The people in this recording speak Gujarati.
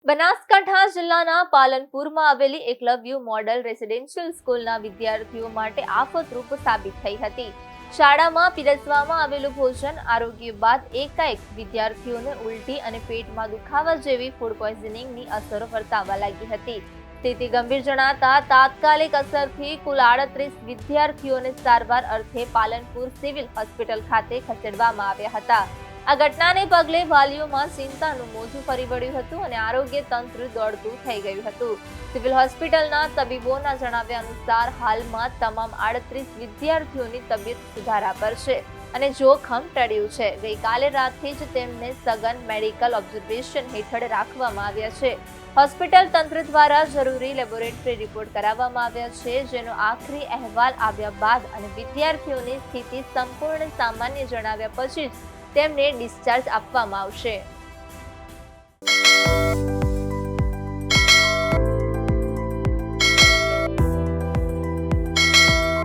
બનાસકાંઠા જિલ્લાના પાલનપુરમાં આવેલી એકલવ્ય મોડલ રેસિડેન્શિયલ સ્કૂલના વિદ્યાર્થીઓ માટે આફતરૂપ સાબિત થઈ હતી. શાળામાં પીરસવામાં આવેલું ભોજન આરોગ્ય બાદ એકાએક વિદ્યાર્થીઓને ઉલટી અને પેટમાં દુખાવા જેવી ફૂડ પોઈઝનિંગની અસરો વર્તાવા લાગી હતી. સ્થિતિ ગંભીર જણાતા તાત્કાલિક અસરથી કુલ 38 વિદ્યાર્થીઓને સારવાર અર્થે પાલનપુર સિવિલ હોસ્પિટલ ખાતે ખસેડવામાં આવ્યા હતા. આ ઘટનાને પગલે વાલીઓમાં ચિંતાનું મોજું ફરી વળ્યું હતું અને આરોગ્ય તંત્ર દોડતું થઈ ગયું હતું. સિવિલ હોસ્પિટલના તબીબોના જણાવ્યા અનુસાર હાલમાં તમામ 38 વિદ્યાર્થીઓની તબિયત સુધારા પર છે અને જોખમ ટળ્યું છે. ગઈકાલે રાતથી જ તેમને સઘન મેડિકલ ઓબ્ઝર્વેશન હેઠળ રાખવામાં આવ્યા છે. હોસ્પિટલ તંત્ર દ્વારા જરૂરી લેબોરેટરી રિપોર્ટ કરાવવામાં આવ્યા છે, જેનો આખરી અહેવાલ આવ્યા બાદ અને વિદ્યાર્થીઓની સ્થિતિ સંપૂર્ણ સામાન્ય જણાવ્યા પછી જ તેમને ડિસ્ચાર્જ આપવામાં આવશે.